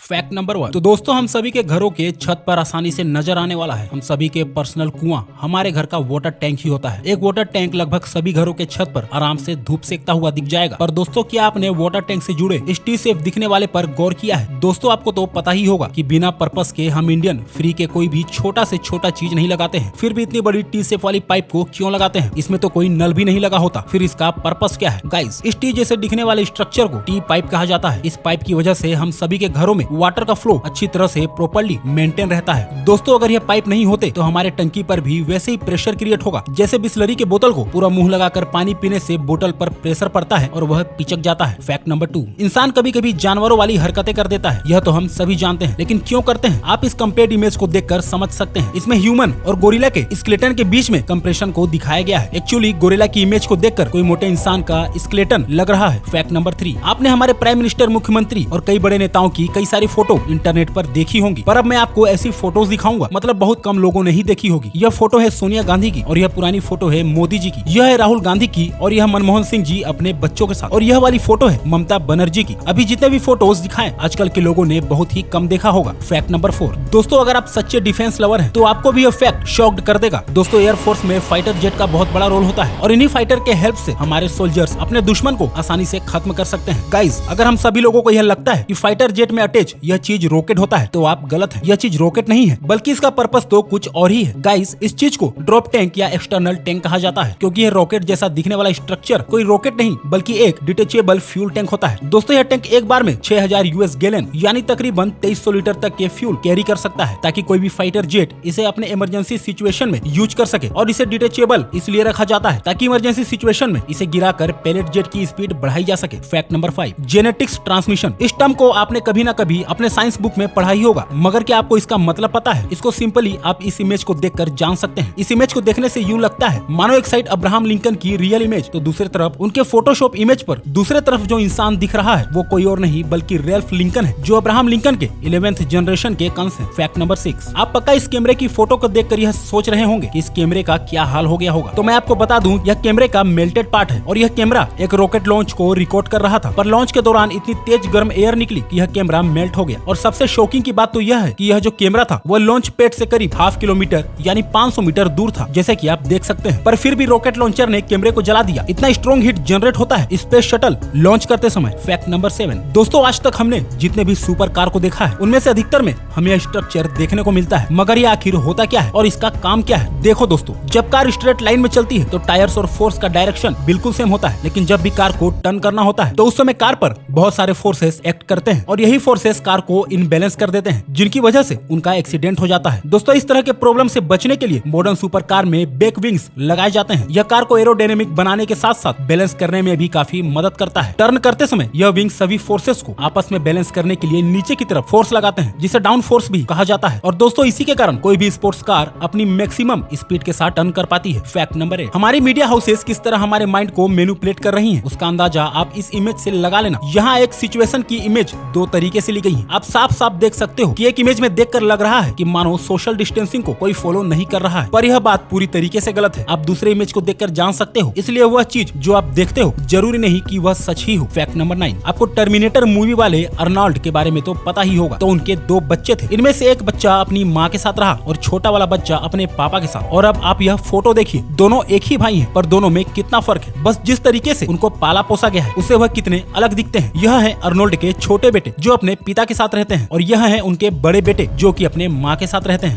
Fact number 1। तो दोस्तों हम सभी के घरों के छत पर आसानी से नजर आने वाला है। हम सभी के पर्सनल कुआं हमारे घर का वाटर टैंक ही होता है। एक वाटर टैंक लगभग सभी घरों के छत पर आराम से धूप सेकता हुआ दिख जाएगा। पर दोस्तों क्या आपने वाटर टैंक से जुड़े इस टी सेफ दिखने वाले पर गौर किया है? दोस्तों आपको तो पता ही होगा कि बिना पर्पस के हम इंडियन फ्री के कोई भी छोटा से छोटा चीज नहीं लगाते हैं। फिर भी इतनी बड़ी टी सेफ वाली पाइप को क्यों लगाते हैं? इसमें तो कोई नल भी नहीं लगा होता। फिर इसका पर्पस क्या है? गाइस, इस टी जैसे दिखने वाले स्ट्रक्चर को टी पाइप कहा जाता है। इस पाइप की वजह से हम सभी के घरों में वाटर का फ्लो अच्छी तरह से प्रॉपर्ली मेंटेन रहता है। दोस्तों अगर यह पाइप नहीं होते तो हमारे टंकी पर भी वैसे ही प्रेशर क्रिएट होगा। जैसे बिस्लरी के बोतल को पूरा मुंह लगाकर पानी पीने से बोतल पर प्रेशर पड़ता है और वह पिचक जाता है। Fact number 2। इंसान कभी कभी जानवरों वाली हरकतें कर देता है। यह तो हम सभी जानते हैं, लेकिन क्यों करते हैं आप इस कंपेयर्ड इमेज को देखकर समझ सकते हैं। इसमें ह्यूमन और गोरिल्ला के स्केलेटन के बीच में कंप्रेशन को दिखाया गया है। एक्चुअली गोरिल्ला की इमेज को देखकर कोई मोटे इंसान का स्केलेटन लग रहा है। Fact number 3। आपने हमारे प्राइम मिनिस्टर, मुख्यमंत्री और कई बड़े नेताओं की कई सारी फोटो इंटरनेट पर देखी होंगी, पर अब मैं आपको ऐसी फोटोज दिखाऊंगा, मतलब बहुत कम लोगों ने ही देखी होगी। यह फोटो है सोनिया गांधी की और यह पुरानी फोटो है मोदी जी की। यह है राहुल गांधी की और यह मनमोहन सिंह जी अपने बच्चों के साथ, और यह वाली फोटो है ममता बनर्जी की। अभी जितने भी फोटोज दिखाएं आजकल के लोगों ने बहुत ही कम देखा होगा। Fact number 4। दोस्तों अगर आप सच्चे डिफेंस लवर हैं तो आपको भी यह फैक्ट शॉक्ड कर देगा। दोस्तों एयरफोर्स में फाइटर जेट का बहुत बड़ा रोल होता है और इन्हीं फाइटर के हेल्प से हमारे सोल्जर्स अपने दुश्मन को आसानी से खत्म कर सकते हैं। गाइस, अगर हम सभी लोगों को यह लगता है कि फाइटर जेट में अटैच यह चीज रॉकेट होता है तो आप गलत है। यह चीज रॉकेट नहीं है, बल्कि इसका पर्पस तो कुछ और ही है। गाइस, इस चीज को ड्रॉप टैंक या एक्सटर्नल टैंक कहा जाता है, क्योंकि यह रॉकेट जैसा दिखने वाला स्ट्रक्चर कोई रॉकेट नहीं बल्कि एक डिटेचेबल फ्यूल टैंक होता है। दोस्तों यह टैंक एक बार में 6000 यूएस गैलन यानी तकरीबन 2300 लीटर तक के फ्यूल कैरी कर सकता है, ताकि कोई भी फाइटर जेट इसे अपने इमरजेंसी सिचुएशन में यूज कर सके। और इसे डिटेचेबल इसलिए रखा जाता है ताकि इमरजेंसी सिचुएशन में इसे गिराकर पैलेट जेट की स्पीड बढ़ाई जा सके। Fact number 5। Genetics transmission. इस टर्म को आपने कभी ना कभी अपने साइंस बुक में पढ़ा ही होगा, मगर क्या आपको इसका मतलब पता है? इसको सिंपली आप इस इमेज को देखकर जान सकते हैं। इस इमेज को देखने से यूं लगता है मानो एक साइड अब्राहम लिंकन की रियल इमेज, तो दूसरी तरफ उनके फोटोशॉप इमेज पर दूसरे तरफ जो इंसान दिख रहा है वो कोई और नहीं बल्कि रेल्फ लिंकन है, जो अब्राहम लिंकन के 11th जनरेशन के कंस हैं। Fact number 6। आप पक्का इस कैमरे की फोटो को देखकर यह सोच रहे होंगे कि इस कैमरे का क्या हाल हो गया होगा। तो मैं आपको बता दूं, यह कैमरे का मेल्टेड पार्ट है और यह कैमरा एक रॉकेट लॉन्च को रिकॉर्ड कर रहा था, पर लॉन्च के दौरान इतनी तेज गर्म एयर निकली कि यह कैमरा मेल्ट हो गया। और सबसे शॉकिंग की बात तो यह है कि यह जो कैमरा था वह लॉन्च पैड से करीब ½ किलोमीटर यानी 500 मीटर दूर था, जैसे कि आप देख सकते हैं। पर फिर भी रॉकेट लॉन्चर ने कैमरे को जला दिया। इतना स्ट्रॉन्ग हीट जनरेट होता है स्पेस शटल लॉन्च करते समय। Fact number 7। दोस्तों आज तक हमने जितने भी सुपर कार को देखा है उनमें से अधिकतर में हमें यह स्ट्रक्चर देखने को मिलता है, मगर यह आखिर होता क्या है और इसका काम क्या है? देखो दोस्तों, जब कार स्ट्रेट लाइन में चलती है तो टायर्स और फोर्स का डायरेक्शन बिल्कुल सेम होता है, लेकिन जब भी कार को टर्न करना होता है तो उस समय कार पर बहुत सारे फोर्सेस एक्ट करते हैं और यही फोर्सेस कार को इनबैलेंस कर देते हैं, जिनकी वजह से उनका एक्सीडेंट हो जाता है। दोस्तों इस तरह के प्रॉब्लम से बचने के लिए मॉडर्न सुपर कार में बैक विंग्स लगाए जाते हैं। यह कार को एरोडायनेमिक बनाने के साथ साथ बैलेंस करने में भी काफी मदद करता है। टर्न करते समय यह विंग सभी फोर्सेस को आपस में बैलेंस करने के लिए नीचे की तरफ फोर्स लगाते हैं, जिसे डाउन फोर्स भी कहा जाता है। और दोस्तों इसी के कारण कोई भी स्पोर्ट्स कार अपनी मैक्सिमम स्पीड के साथ टर्न कर पाती है। Fact number 8। हमारी मीडिया हाउसेस किस तरह हमारे माइंड को मैनिपुलेट कर रही हैं, उसका अंदाजा आप इस इमेज से लगा लेना। यहाँ एक सिचुएशन की इमेज दो तरीके से ली गई है। आप साफ साफ देख सकते हो कि एक इमेज में देखकर लग रहा है कि मानो सोशल डिस्टेंसिंग को कोई फॉलो नहीं कर रहा है, पर यह बात पूरी तरीके से गलत है। आप दूसरे इमेज को देखकर जान सकते हो, इसलिए वह चीज जो आप देखते हो जरूरी नहीं कि वह सच ही हो। Fact number 9। आपको टर्मिनेटर मूवी वाले अर्नोल्ड के बारे में तो पता ही होगा। तो उनके 2 बच्चे थे, इनमें से एक बच्चा अपनी माँ के साथ रहा और छोटा वाला बच्चा अपने पापा के साथ। और अब आप यह फोटो देखिए, दोनों एक ही भाई हैं, पर दोनों में कितना फर्क है। बस जिस तरीके से उनको पाला पोसा गया है उससे वह कितने अलग दिखते हैं। यह है अर्नोल्ड के छोटे बेटे जो अपने पिता के साथ रहते हैं और यह है उनके बड़े बेटे जो कि अपने माँ के साथ रहते हैं।